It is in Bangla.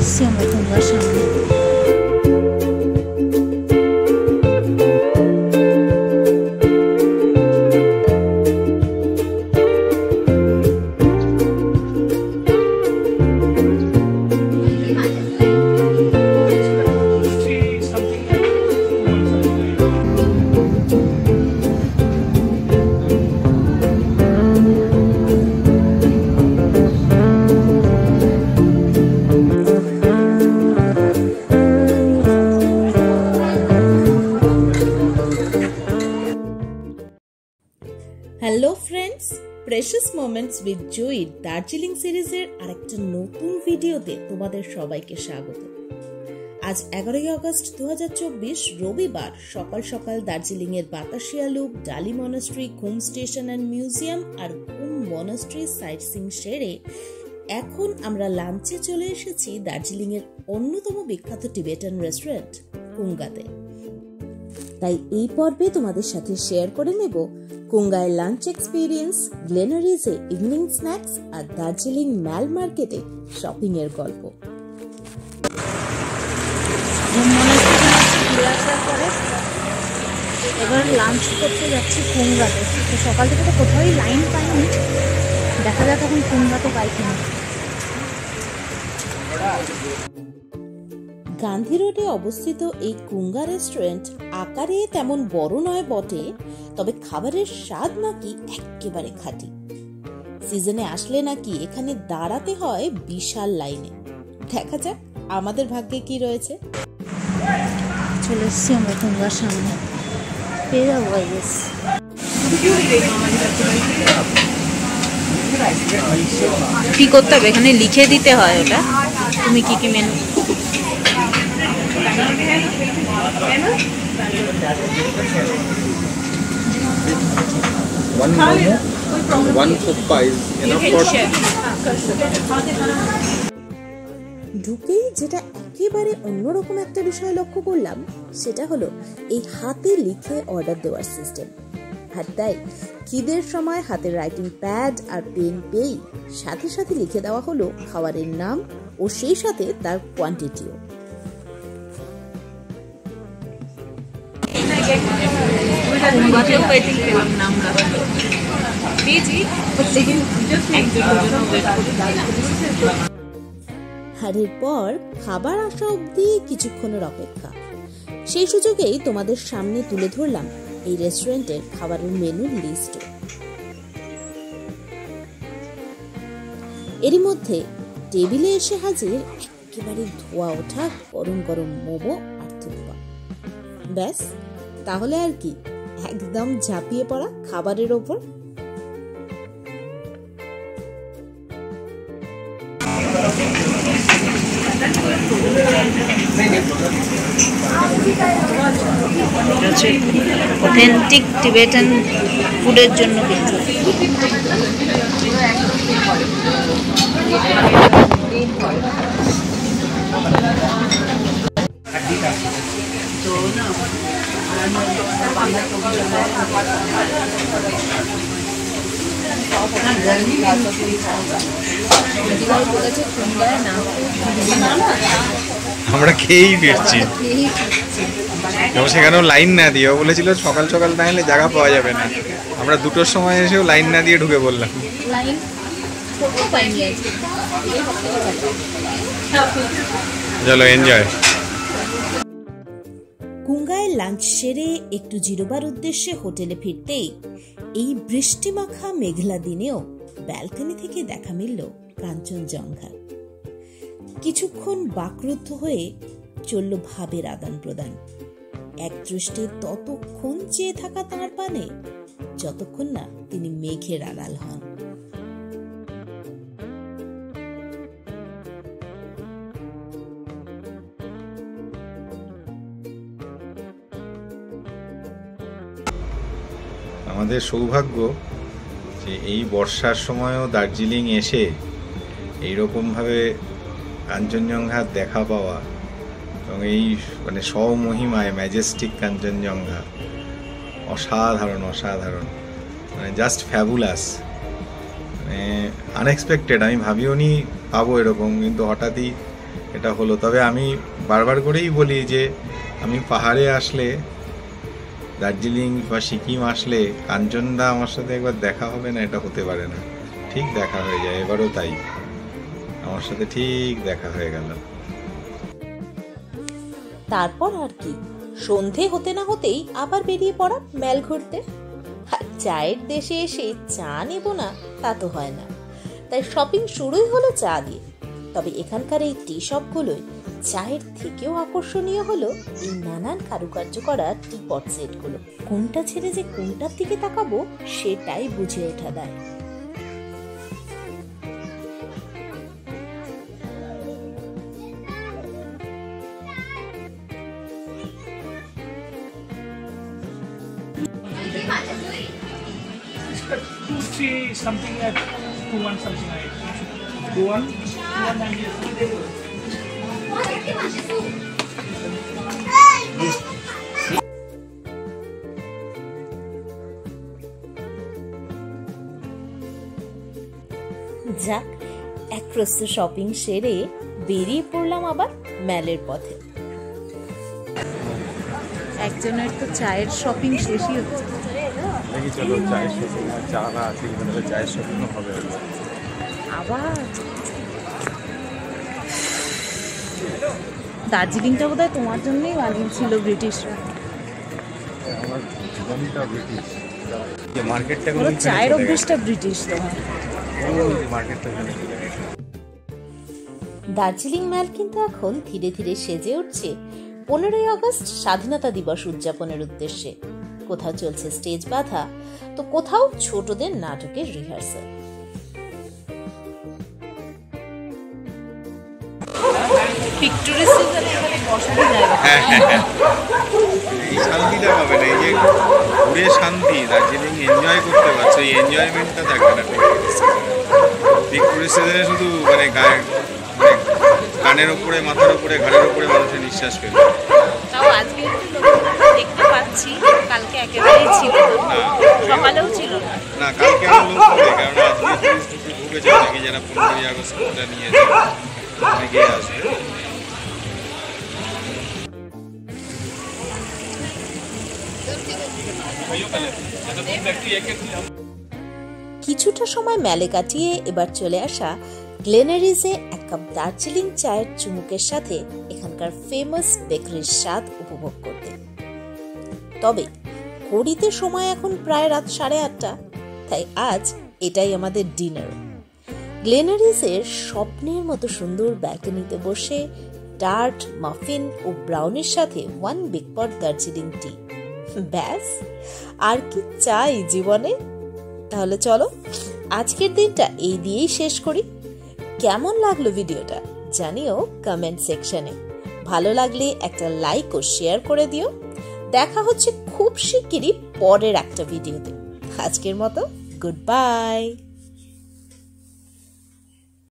এসেছি আমরা গঙ্গার সামনে। Hello friends, precious moments with Joyee Darjeeling সিরিজের আরেকটা নতুন ভিডিওতে তোমাদের সবাইকে স্বাগত। আজ 11ই আগস্ট 2024 রবিবার সকাল সকাল দার্জিলিং এর বাতাসিয়া লুপ, ডালি মনাস্ট্রি, ঘুম স্টেশন অ্যান্ড মিউজিয়াম আর ঘুম মনাস্ট্রি সাইট সিং সেরে এখন আমরা লাঞ্চে চলে এসেছি দার্জিলিং এর অন্যতম বিখ্যাত টিবেটান রেস্টুরেন্ট কুঙ্গাতে। তাই এই পর্বে তোমাদের সাথে শেয়ার করে নেব কুঙ্গায় লাঞ্চ এক্সপিরিয়েন্স, গ্লেনারিজে ইভিনিং স্ন্যাক্স আর দার্জিলিং ম্যাল মার্কেটে শপিং এর গল্প। এবার লাঞ্চ করতে যাচ্ছি কুঙ্গাতে। তো সকাল থেকে তো কোথাও লাইন পাইনি, দেখা যাক এখন কুঙ্গাতে পাই কিনা। গান্ধী রোডে অবস্থিত এই কুঙ্গা রেস্টুরেন্ট আকারে তেমন বড় নয় বটে, তবে খাবারের স্বাদ নাকি একেবারে খাঁটি। সিজনে আসলে নাকি এখানে দাঁড়াতে হয় বিশাল লাইনে। দেখা যাক আমাদের ভাগ্যে কি রয়েছে। চলে এসছি আমরা কুঙ্গার সামনে, পেয়ে যাবো। কি করতে হবে এখানে লিখে দিতে হয় ওটা, তুমি কি কি menu. One momo, one thukpa is enough for. ঢুকেই যেটা একেবারে অন্যরকম একটা বিষয় লক্ষ্য করলাম সেটা হলো এই হাতে লিখে অর্ডার দেওয়ার সিস্টেম। আর তাই খিদের সময় হাতের রাইটিং প্যাড আর পেন পেয়েই সাথে সাথে লিখে দেওয়া হলো খাবারের নাম ও সেই সাথে তার কোয়ান্টিটিও। আর এরপর খাবার আসা অবধি কিছুক্ষণের অপেক্ষা। সেই সুযোগেই তোমাদের সামনে তুলে ধরলাম এই রেস্টুরেন্টের খাবারের মেনুর লিস্ট। এরই মধ্যে টেবিলে এসে হাজির একেবারে ধোয়া ওঠা গরম গরম মোমো আর থুকপা। ব্যাস, তাহলে আর কি, একদম ঝাঁপিয়ে পড়া খাবারের ওপর। অথেন্টিক টিবেটান ফুডের জন্য বিখ্যাত। আমরা খেয়েই ফিরছি, সেখানেও লাইন না দিয়ে বলেছিল সকাল সকাল না এলে জায়গা পাওয়া যাবে না। আমরা 2টোর সময় এসেও লাইন না দিয়ে ঢুকে পড়লাম। চলো এনজয়। কুঙ্গায় লাঞ্চ সেরে একটু জিরোবার উদ্দেশ্যে হোটেলে ফিরতেই এই বৃষ্টিমাখা মেঘলা দিনেও ব্যালকনি থেকে দেখা মিলল কাঞ্চনজঙ্ঘা। কিছুক্ষণ বাকরুদ্ধ হয়ে চলল ভাবের আদান প্রদান। এক দৃষ্টে ততক্ষণ চেয়ে থাকা তাঁর পানে যতক্ষণ না তিনি মেঘের আড়াল হন। আমাদের সৌভাগ্য যে এই বর্ষার সময়ও দার্জিলিং এসে এইরকমভাবে কাঞ্চনজঙ্ঘার দেখা পাওয়া এবং এই মানে স্বমহিমায় ম্যাজেস্টিক কাঞ্চনজঙ্ঘা অসাধারণ অসাধারণ, মানে জাস্ট ফ্যাবুলাস, মানে আনএক্সপেক্টেড। আমি ভাবিও নি পাবো এরকম, কিন্তু হঠাৎই এটা হলো। তবে আমি বারবার করেই বলি যে আমি পাহাড়ে আসলে, দার্জিলিং বা সিকিম আসলে কাঞ্চনদা আমার সাথে একবার দেখা হবে না এটা হতে পারে না। ঠিক দেখা হয়ে যায়, এবারও তাই আমার সাথে ঠিক দেখা হয়ে গেল। তারপর আর কি, সন্ধে হতে না হতেই আবার বেরিয়ে পড়া মেল ঘুরতে। আর চায়ের দেশে এসে চা নেব না তা তো হয় না, তাই শপিং শুরুই হলো চা দিয়ে। তবে এখানকার এই টি শপগুলোয় চায়ের থেকেও আকর্ষণীয় হলো এই নানান কারুকার্য করা টি পট সেটগুলো। কোনটা ছেড়ে যে কোনটার দিকে তাকাবো সেটাই বুঝে ওঠা দেয়। Something like 2-1 something like 2-1 যাক, এক প্রস্ত শপিং সেরে বেরিয়ে পড়লাম আবার মেলের পথে। একজনের তো চায়ের শপিং শেষই হচ্ছে। চলো চায়ের শপিং, চা না আছে কিন্তু চায়ের শপিংও হবে আবার। দার্জিলিংটা বোধহয় তোমার জন্যই বানিয়েছিল ব্রিটিশরা। আমার জীবনটা ব্রিটিশ, মার্কেটটা চায়ের অভ্যেসটা ব্রিটিশ তোমার। দার্জিলিং মেল কিন্তু এখন ধীরে ধীরে সেজে উঠছে 15ই আগস্ট স্বাধীনতা দিবস উদযাপনের উদ্দেশ্যে। কোথাও চলছে স্টেজ বাঁধা, তো কোথাও ছোটদের নাটকের রিহার্সাল। এই শান্তিটা পাবে না, এই যে ঘুরে শান্তি, দার্জিলিং এনজয় করতে পারছো, এই এনজয়মেন্টটা থাকবে না পিক টুরিস্ট সিজনে। শুধু মানে কানের উপরে, মাথার উপরে, ঘাড়ের উপরে মানুষের নিঃশ্বাস ফেলে। তাও আজকে দেখতে পাচ্ছি, কালকে একেবারেই ছিল না, সকালেও ছিল না। কালকে আরো লোক হবে, কারণ আজকে টুরিস্ট ঢুকেছে নাকি, যারা 15ই আগস্টটা নিয়েছে অনেকে আসবে। কিছুটা সময় মেলে কাটিয়ে এবার চলে আসা গ্লেনারিজে এক কাপ দার্জিলিং চায়ের চুমুকের সাথে এখানকার ফেমাস বেকারির স্বাদ উপভোগ করতে। তবে ঘড়িতে সময় এখন প্রায় রাত 8:30, তাই আজ এটাই আমাদের ডিনার। গ্লেনারিজের স্বপ্নের মতো সুন্দর ব্যালকনিতে বসে টার্ট, মাফিন ও ব্রাউনির সাথে 1 বিগ পট দার্জিলিং টি, ব্যাস আর কি চাই জীবনে। তাহলে চলো আজকের দিনটা এই দিয়েই শেষ করি। কেমন লাগলো ভিডিওটা জানিও কমেন্ট সেকশনে। ভালো লাগলে একটা লাইক ও শেয়ার করে দিও। দেখা হচ্ছে খুব শিগগিরই পরের একটা ভিডিওতে। আজকের মতো গুড বাই।